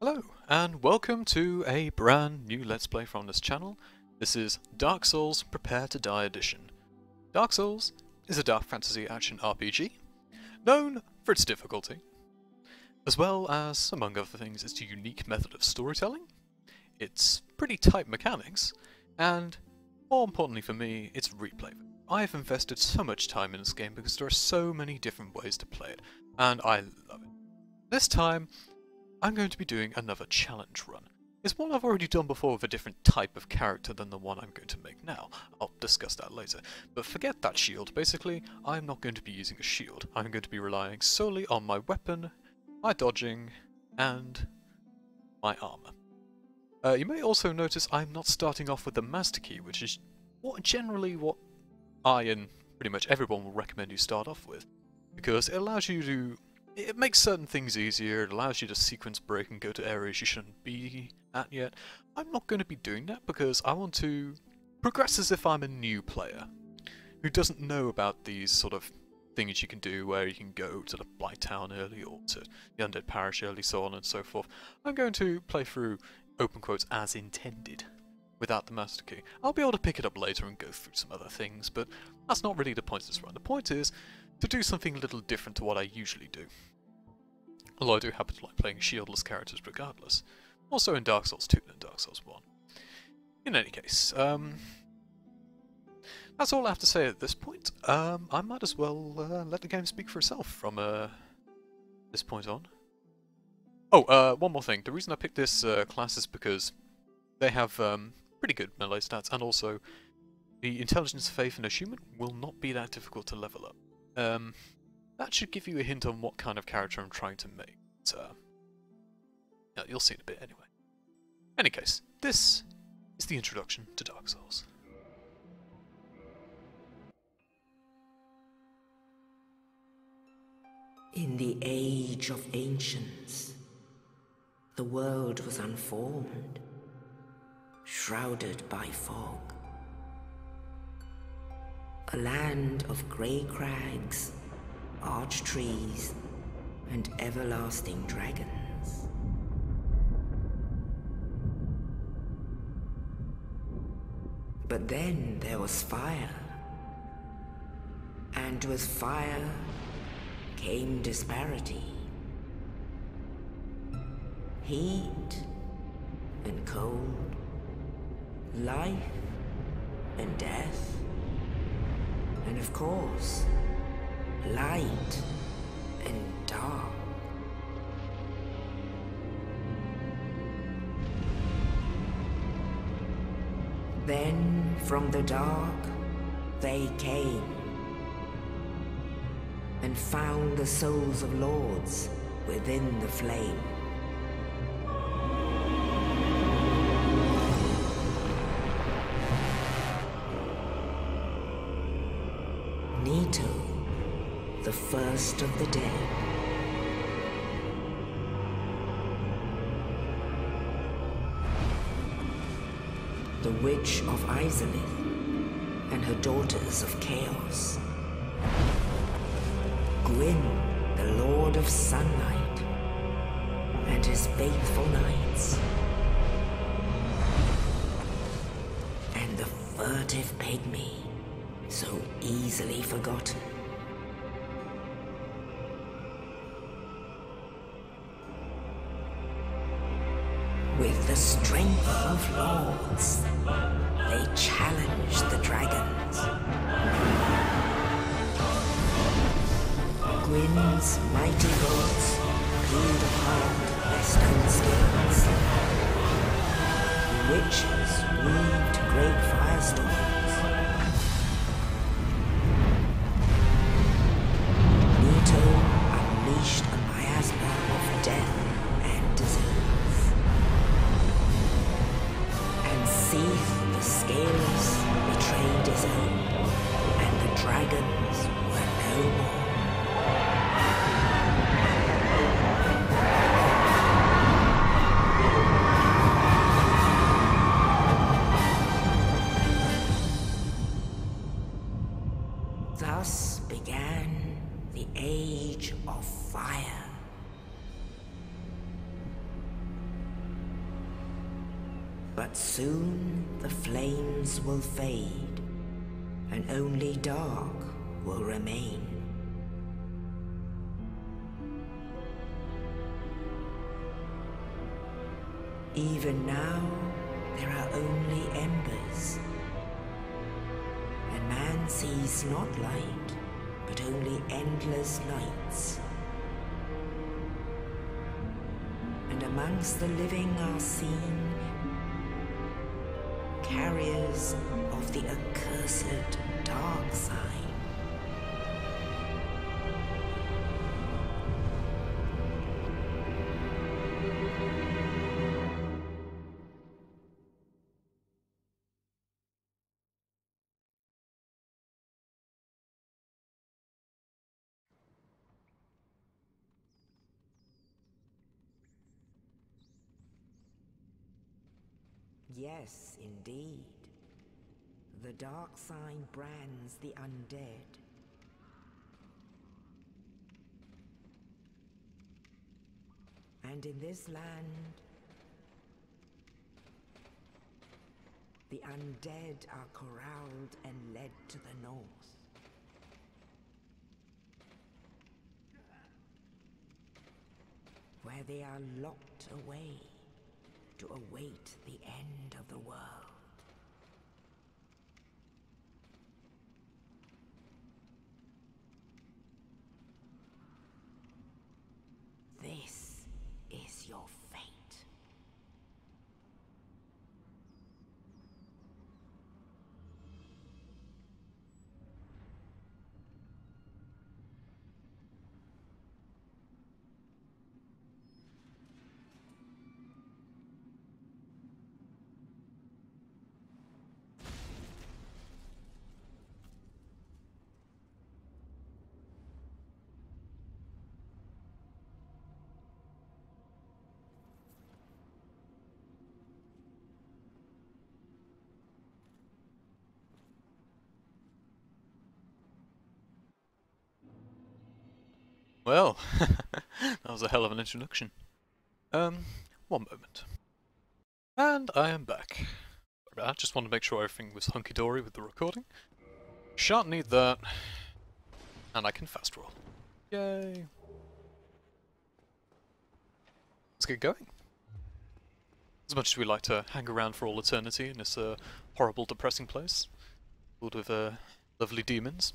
Hello, and welcome to a brand new Let's Play from this channel. This is Dark Souls Prepare to Die Edition. Dark Souls is a dark fantasy action RPG, known for its difficulty, as well as, among other things, its unique method of storytelling, its pretty tight mechanics, and, more importantly for me, its replay. I have invested so much time in this game because there are so many different ways to play it, and I love it. This time, I'm going to be doing another challenge run. It's one I've already done before with a different type of character than the one I'm going to make now. I'll discuss that later. But forget that shield. Basically, I'm not going to be using a shield. I'm going to be relying solely on my weapon, my dodging, and my armor. You may also notice I'm not starting off with the master key, which is generally what I and pretty much everyone will recommend you start off with, because it allows you to it makes certain things easier, it allows you to sequence break and go to areas you shouldn't be at yet. I'm not going to be doing that because I want to progress as if I'm a new player who doesn't know about these sort of things you can do where you can go to the Blight Town early or to the Undead Parish early, so on and so forth. I'm going to play through, open quotes, as intended, without the master key. I'll be able to pick it up later and go through some other things, but that's not really the point of this run. The point is to do something a little different to what I usually do. Although I do happen to like playing shieldless characters regardless. Also in Dark Souls 2 and Dark Souls 1. In any case, that's all I have to say at this point. I might as well let the game speak for itself from this point on. Oh, one more thing. The reason I picked this class is because they have pretty good melee stats, and also the intelligence, faith, and achievement will not be that difficult to level up. That should give you a hint on what kind of character I'm trying to make. Yeah, you'll see in a bit anyway. In any case, this is the introduction to Dark Souls. In the age of ancients, the world was unformed, shrouded by fog. A land of grey crags, arch trees, and everlasting dragons. But then there was fire, and with fire came disparity. Heat and cold, life and death, and of course, light and dark. Then from the dark they came and found the souls of lords within the flame. Nito, the first of the dead. The Witch of Izalith and her daughters of Chaos. Gwyn, the Lord of Sunlight, and his faithful knights. And the furtive pygmy, so easily forgotten. With the strength of lords, they challenged the dragons. Gwyn's mighty lords peeled apart their stone skins. The witches weaved great firestorms. Nito unleashed a miasma of death and disease. And Seath, the Scaleless, betrayed his own, and the dragons were no more. But soon the flames will fade, and only dark will remain. Even now, there are only embers, and man sees not light, but only endless nights. And amongst the living are seen carriers of the accursed dark side. Yes, indeed. The dark sign brands the undead. And in this land, the undead are corralled and led to the north. Where they are locked away to await the end of the world. This is your fate. Well, that was a hell of an introduction. One moment. And I am back. I just want to make sure everything was hunky-dory with the recording. Shan't need that. And I can fast roll. Yay! Let's get going. As much as we like to hang around for all eternity in this horrible, depressing place, filled with lovely demons.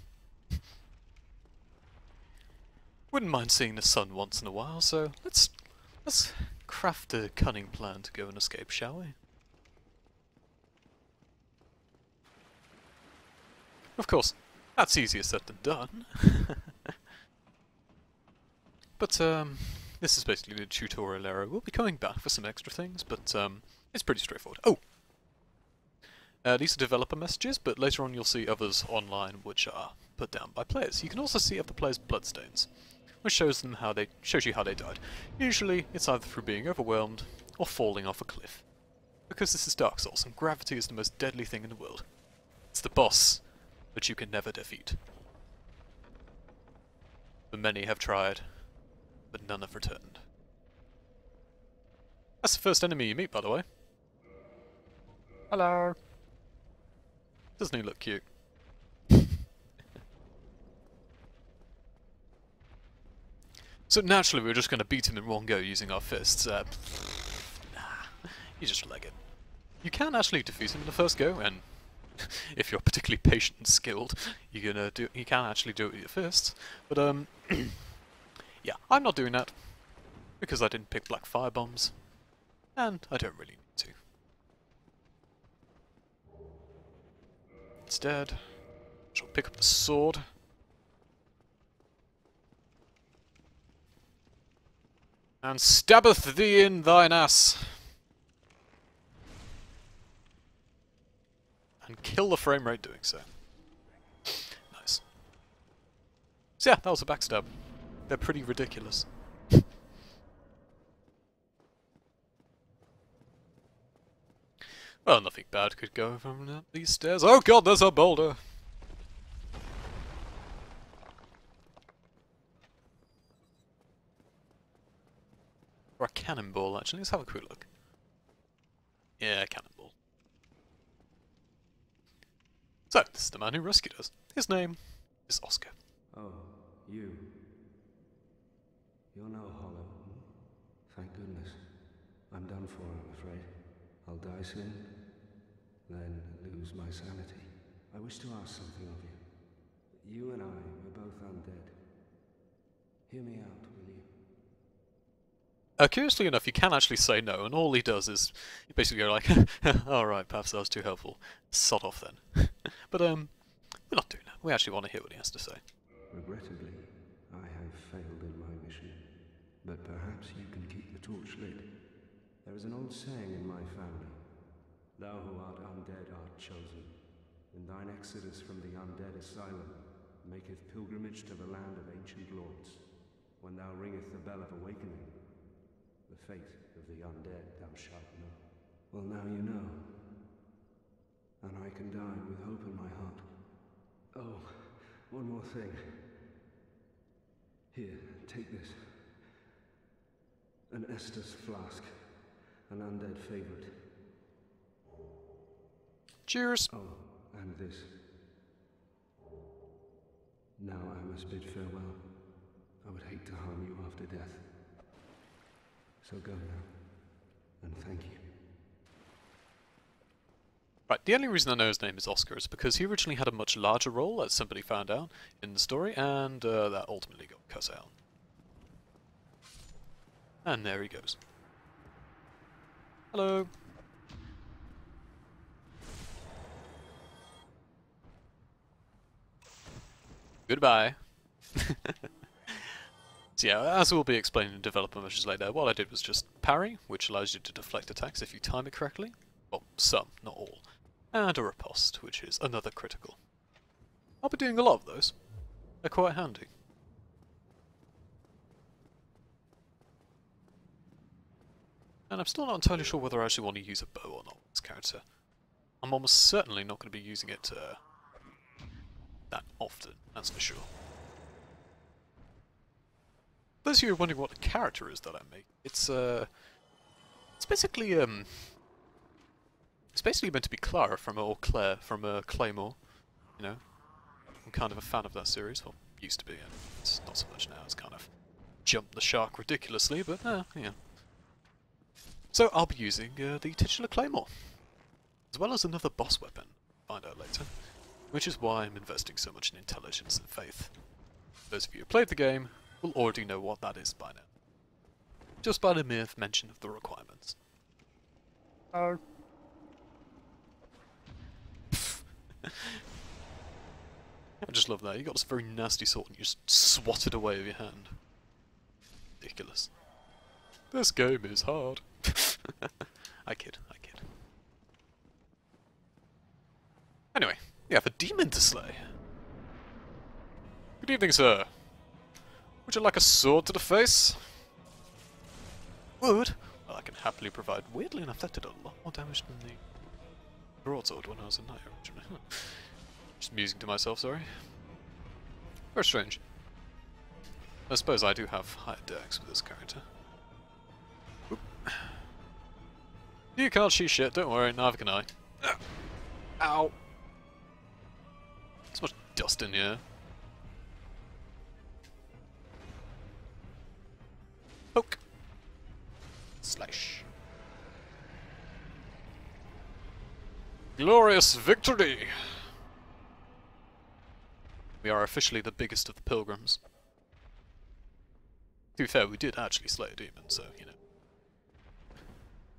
Wouldn't mind seeing the sun once in a while, so let's craft a cunning plan to go and escape, shall we? Of course, that's easier said than done. But this is basically the tutorial area. We'll be coming back for some extra things, but it's pretty straightforward. Oh! These are developer messages, but later on you'll see others online which are put down by players. You can also see other players' bloodstains, which shows you how they died. Usually it's either through being overwhelmed or falling off a cliff. Because this is Dark Souls, and gravity is the most deadly thing in the world. It's the boss that you can never defeat. But many have tried, but none have returned. That's the first enemy you meet, by the way. Hello. Doesn't he look cute? So naturally we're just going to beat him in one go using our fists. Nah, you just leg it. You can actually defeat him in the first go, and if you're particularly patient and skilled, you can actually do it with your fists. But yeah, I'm not doing that because I didn't pick black fire bombs, and I don't really need to. Instead, I shall pick up the sword. And stabbeth thee in thine ass. And kill the frame rate doing so. Nice. So yeah, that was a backstab. They're pretty ridiculous. Well, nothing bad could go from up these stairs. Oh god, there's a boulder! Or a cannonball, actually. Let's have a quick look. Yeah, cannon. So, this is the man who rescued us. His name is Oscar. Oh, you. You're no hollow. Thank goodness. I'm done for, I'm afraid. I'll die soon, then lose my sanity. I wish to ask something of you. You and I, we're both undead. Hear me out, will you? Curiously enough, you can actually say no, and all he does is basically go like, alright, perhaps that was too helpful. Sod off then. But, we're not doing that. We actually want to hear what he has to say. Regrettably, I have failed in my mission, but perhaps you can keep the torch lit. There is an old saying in my family, thou who art undead art chosen, and thine exodus from the undead asylum maketh pilgrimage to the land of ancient lords. When thou ringeth the bell of awakening, the fate of the undead thou shalt know. Well, now you know, and I can die with hope in my heart. Oh, one more thing. Here, take this. An Estus flask. An undead favorite. Cheers! Oh, and this. Now I must bid farewell. I would hate to harm you after death. So go now, and thank you. Right, the only reason I know his name is Oscar is because he originally had a much larger role, as somebody found out in the story, and that ultimately got cut out. And there he goes. Hello. Goodbye. So yeah, as will be explained in developer measures later, what I did was just parry, which allows you to deflect attacks if you time it correctly. Well, some, not all. And a riposte, which is another critical. I'll be doing a lot of those. They're quite handy. And I'm still not entirely sure whether I actually want to use a bow or not with this character. I'm almost certainly not going to be using it that often, that's for sure. Those of you who are wondering what the character is that I make, it's basically meant to be Clara or Claire from Claymore. You know, I'm kind of a fan of that series. Well, used to be, and it's not so much now. It's kind of jumped the shark ridiculously, but yeah. So I'll be using the titular Claymore, as well as another boss weapon. Find out later, which is why I'm investing so much in intelligence and faith. Those of you who played the game will already know what that is by now, just by the mere mention of the requirements. I just love that. You got this very nasty sword and you just swat it away with your hand. Ridiculous. This game is hard. I kid. Anyway, we have a demon to slay. Good evening, sir. Would you like a sword to the face? Would? Well, I can happily provide. Weirdly enough, that did a lot more damage than the broadsword when I was a knight originally. Just musing to myself, sorry. Very strange. I suppose I do have higher dex with this character. Oop. You can't shoot shit, don't worry, neither can I. Ow! So much dust in here. Poke! Slash. Glorious victory! We are officially the biggest of the pilgrims. To be fair, we did actually slay a demon, so, you know.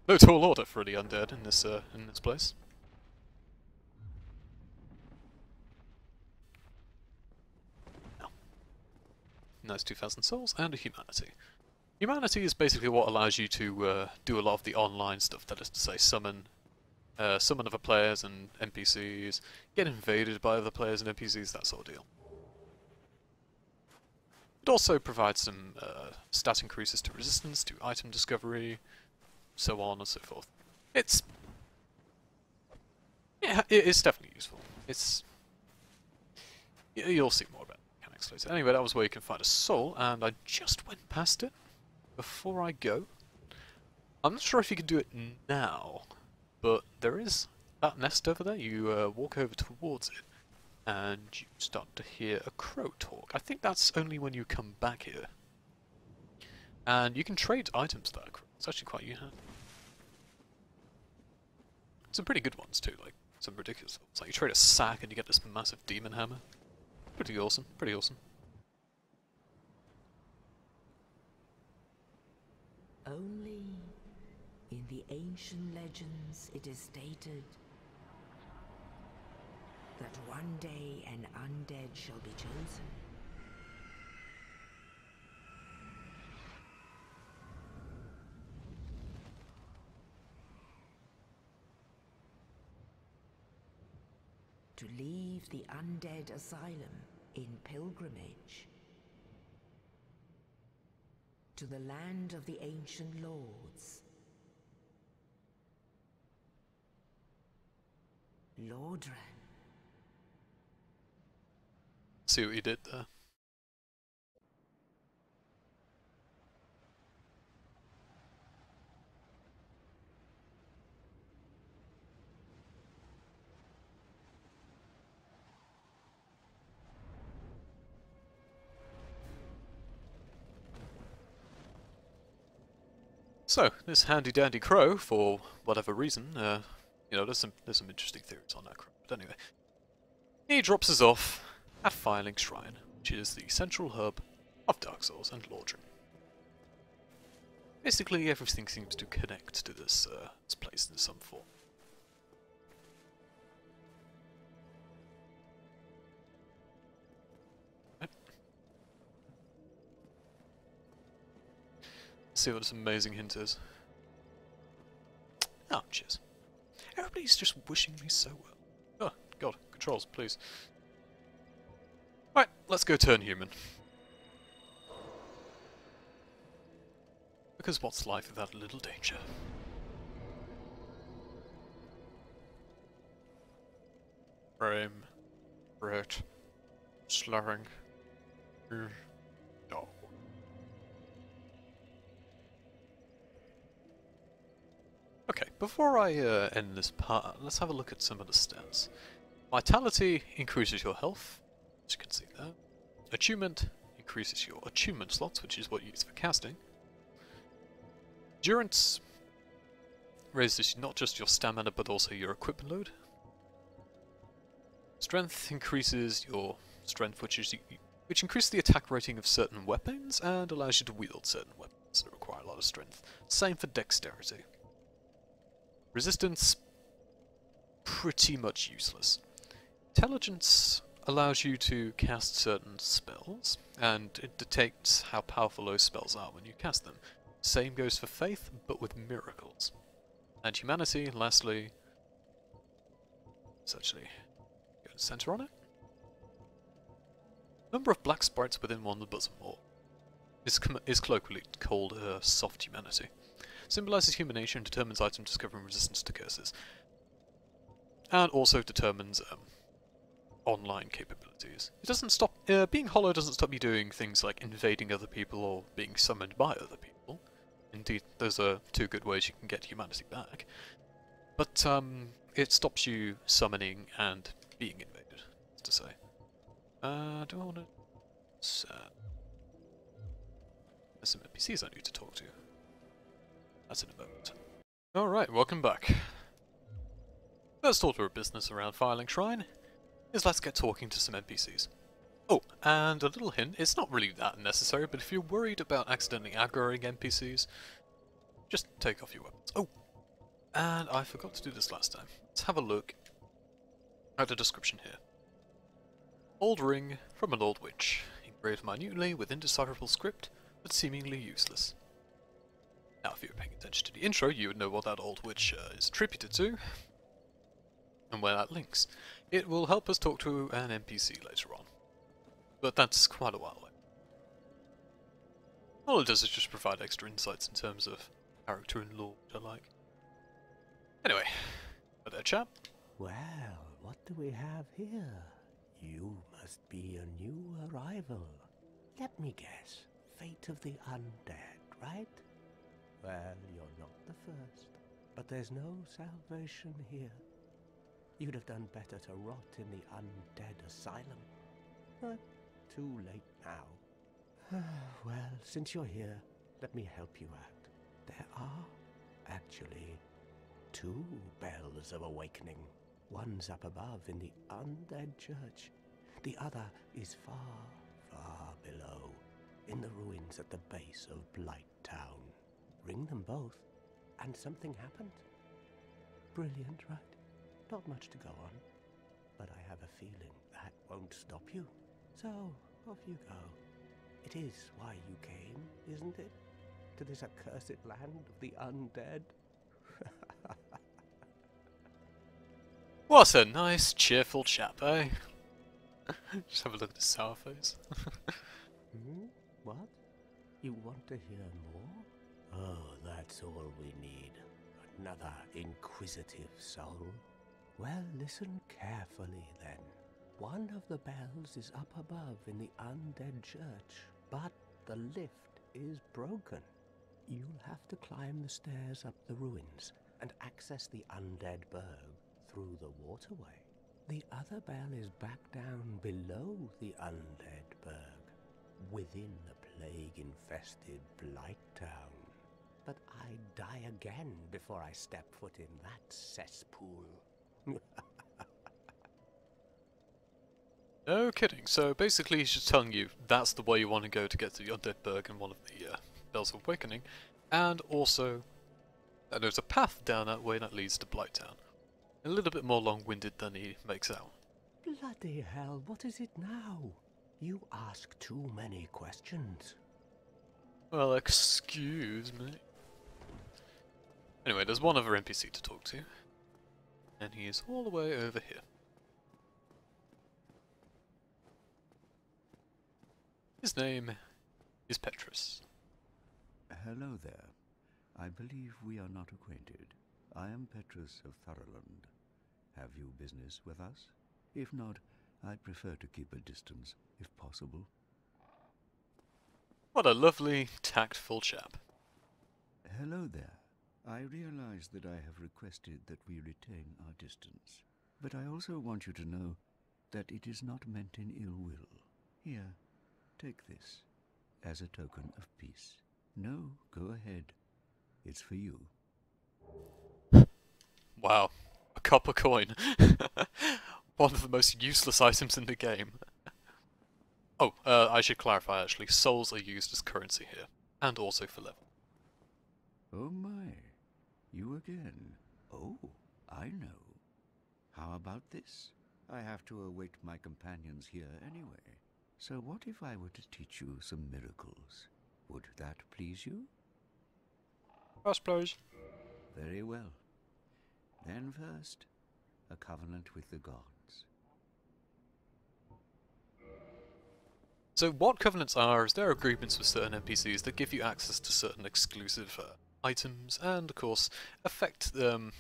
No tall order for the undead in this place. Now. Nice 2,000 souls and a humanity. Humanity is basically what allows you to do a lot of the online stuff, that is to say, summon other players and NPCs, get invaded by other players and NPCs, that sort of deal. It also provides some stat increases to resistance, to item discovery, so on and so forth. Yeah, it's definitely useful. You'll see more about mechanics later. Anyway, that was where you can find a soul, and I just went past it before I go. I'm not sure if you can do it now, but there is that nest over there, you walk over towards it, and you start to hear a crow talk. I think that's only when you come back here. And you can trade items with that crow. It's actually quite handy. Some pretty good ones too, like some ridiculous ones. Like you trade a sack and you get this massive demon hammer. Pretty awesome, pretty awesome. Only in the ancient legends it is stated that one day an undead shall be chosen. To leave the undead asylum in pilgrimage to the land of the ancient lords. Lordran. See what you did there. So, this handy-dandy crow, for whatever reason, you know, there's some interesting theories on that crow. But anyway, he drops us off at Firelink Shrine, which is the central hub of Dark Souls and Lordran. Basically, everything seems to connect to this place in some form. See what this amazing hint is. Oh, cheers. Everybody's just wishing me so well. Oh, God, controls, please. Right, let's go turn human. Because what's life without a little danger? Frame. Rate. Slurring. No. Okay, before I end this part, let's have a look at some of the stats. Vitality increases your health, as you can see there. Attunement increases your attunement slots, which is what you use for casting. Endurance raises not just your stamina, but also your equipment load. Strength increases your strength, which increases the attack rating of certain weapons, and allows you to wield certain weapons that require a lot of strength. Same for dexterity. Resistance, pretty much useless. Intelligence allows you to cast certain spells, and it detects how powerful those spells are when you cast them. Same goes for faith, but with miracles. And humanity, lastly, let's actually go to center on it. Number of black sprites within one of the bosom, or is colloquially called soft humanity. Symbolizes human nature and determines item discovering resistance to curses. And also determines online capabilities. It doesn't stop... being hollow doesn't stop you doing things like invading other people or being summoned by other people. Indeed, those are two good ways you can get humanity back. But it stops you summoning and being invaded, as to say. Do I want to... there's some NPCs I need to talk to. That's in a moment. Alright, welcome back. First order of business around Firelink Shrine is let's get talking to some NPCs. Oh, and a little hint, it's not really that necessary, but if you're worried about accidentally aggroing NPCs, just take off your weapons. Oh, and I forgot to do this last time. Let's have a look at the description here. Old ring from an old witch, engraved minutely with indecipherable script, but seemingly useless. Now, if you were paying attention to the intro, you would know what that old witch is attributed to, and where that links. It will help us talk to an NPC later on, but that's quite a while away. All it does is just provide extra insights in terms of character and lore, which I like. Anyway, hi there, chap. Well, what do we have here? You must be a new arrival. Let me guess, fate of the undead, right? Well, you're not the first, but there's no salvation here. You'd have done better to rot in the undead asylum. But too late now. Well, since you're here, let me help you out. There are actually 2 bells of awakening. One's up above in the undead church. The other is far, far below, in the ruins at the base of Blight Town. Ring them both, and something happens. Brilliant, right? Not much to go on, but I have a feeling that won't stop you. So, off you go. It is why you came, isn't it? To this accursed land of the undead? What a nice, cheerful chap, eh? Just have a look at his sour face. What? You want to hear more? Oh, that's all we need. Another inquisitive soul. Well, listen carefully then. One of the bells is up above in the undead church, but the lift is broken. You'll have to climb the stairs up the ruins and access the undead burg through the waterway. The other bell is back down below the undead burg, within the plague-infested Blight Town. But I'd die again before I step foot in that cesspool. No kidding. So basically he's just telling you that's the way you want to go to get to the Undead Burg and one of the Bells of Awakening, and also that there's a path down that way that leads to Blighttown. A little bit more long-winded than he makes out. Bloody hell, what is it now? You ask too many questions. Well, excuse me. Anyway, there's one other NPC to talk to, and he is all the way over here. His name is Petrus. Hello there. I believe we are not acquainted. I am Petrus of Thurland. Have you business with us? If not, I'd prefer to keep a distance, if possible. What a lovely, tactful chap. Hello there. I realize that I have requested that we retain our distance, but I also want you to know that it is not meant in ill will. Here, take this, as a token of peace. No, go ahead. It's for you. Wow, a copper coin. One of the most useless items in the game. Oh, I should clarify actually, souls are used as currency here, and also for level. Oh my, you again. Oh, I know. How about this? I have to await my companions here anyway. So what if I were to teach you some miracles? Would that please you? I suppose. Very well. Then first, a covenant with the gods. So what covenants are is they're agreements with certain NPCs that give you access to certain exclusive items and, of course, affect the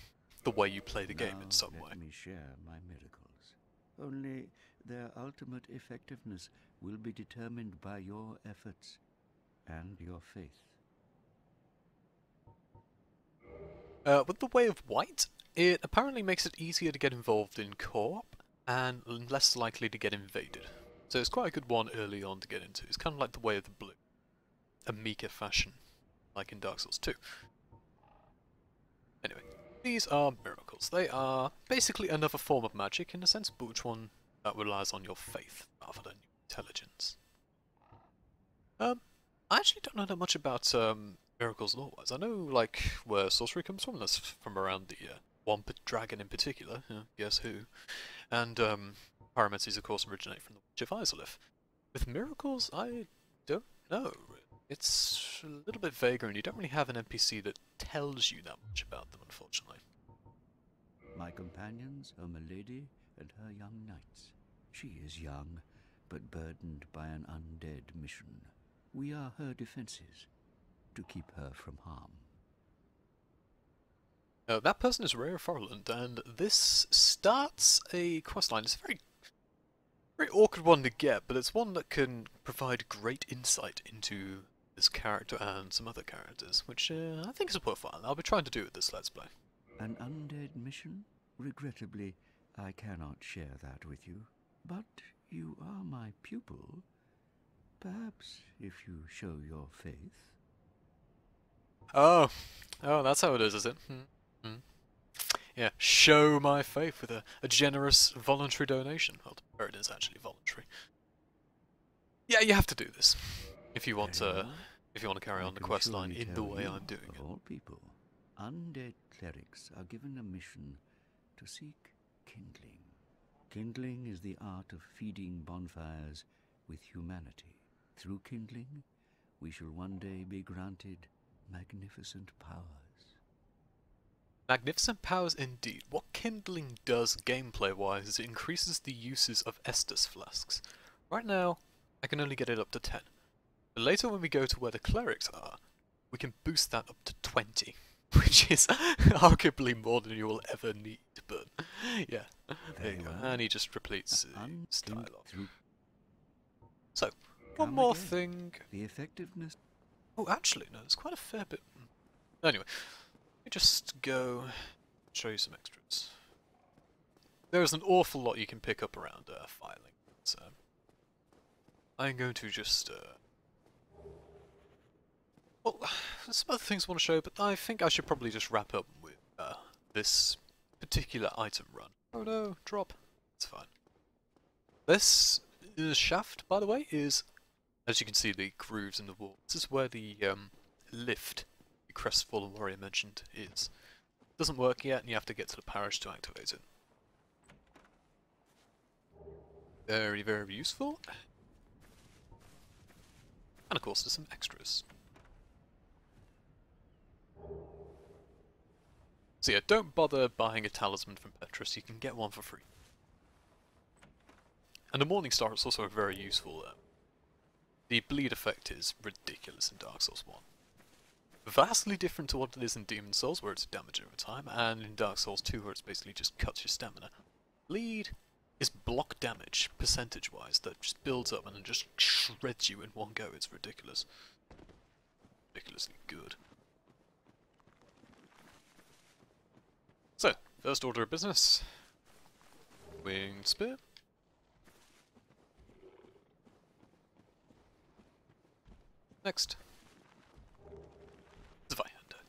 way you play the game in some way. Let me share my miracles. Only their ultimate effectiveness will be determined by your efforts and your faith. With the Way of White, it apparently makes it easier to get involved in co-op and less likely to get invaded. So it's quite a good one early on to get into. It's kind of like the Way of the Blue. A meeker fashion, like in Dark Souls 2. Anyway, these are miracles. They are basically another form of magic in a sense, but which one that relies on your faith rather than your intelligence. I actually don't know that much about miracles lore-wise. I know like where sorcery comes from. That's from around the Womp Dragon in particular. Guess who? And pyromancies, of course, originate from the Witch of Izalith. With miracles, I don't know. It's a little bit vaguer, and you don't really have an NPC that tells you that much about them, unfortunately. My companions are Milady and her young knights. She is young, but burdened by an undead mission. We are her defenses, to keep her from harm. That person is Rhea Forland, and this starts a questline. It's a very awkward one to get, but it's one that can provide great insight into this character and some other characters, which I think is worthwhile. I'll be trying to do with this Let's Play. An undead mission? Regrettably, I cannot share that with you, but you are my pupil. Perhaps if you show your faith. Oh, that's how it is it? Yeah, show my faith with a generous voluntary donation. Well, or it is actually voluntary. Yeah, you have to do this if you want to carry on the quest line in the way I'm doing it. Of all people, undead clerics are given a mission to seek kindling. Kindling is the art of feeding bonfires with humanity. Through kindling, we shall one day be granted magnificent powers. Magnificent powers indeed. What kindling does gameplay-wise is it increases the uses of Estus flasks. Right now, I can only get it up to 10. But later when we go to where the clerics are, we can boost that up to 20. Which is arguably more than you will ever need, but yeah. There you go. And he just repeats his dialogue. So, one more thing. The effectiveness. Oh, actually, no, there's quite a fair bit. Anyway, let me just go show you some extras. There's an awful lot you can pick up around filing, so I'm going to just well, there's some other things I want to show, but I think I should probably just wrap up with this particular item run. Oh no, drop. It's fine. This shaft, by the way, is, as you can see, the grooves in the wall. This is where the lift the Crestfallen Warrior mentioned is. It doesn't work yet, and you have to get to the parish to activate it. Very, very useful. And of course, there's some extras. So yeah, don't bother buying a talisman from Petrus, you can get one for free. And the Morning Star is also very useful. The bleed effect is ridiculous in Dark Souls 1. Vastly different to what it is in Demon Souls, where it's damage over time, and in Dark Souls 2, where it's basically just cuts your stamina. Bleed is block damage, percentage-wise, that just builds up and then just shreds you in one go. It's ridiculous. Ridiculously good. So, first order of business. Winged Spear. Next. Zweihander.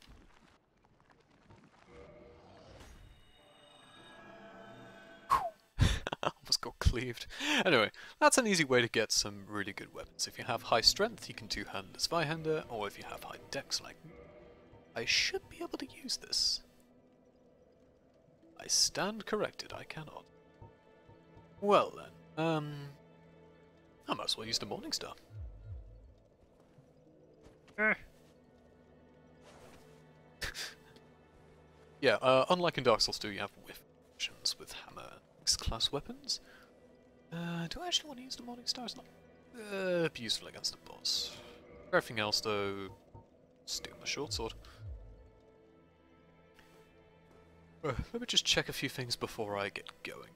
Almost got cleaved. Anyway, that's an easy way to get some really good weapons. If you have high strength, you can two-hand the Zweihander, or if you have high dex like me, I should be able to use this. I stand corrected, I cannot. Well then, I might as well use the Morning Star. Yeah, unlike in Dark Souls 2, you have whiff options with hammer and X-class weapons. Do I actually want to use the Morning Star? It's not useful against the boss. For everything else, though, steal the short sword. Let me just check a few things before I get going.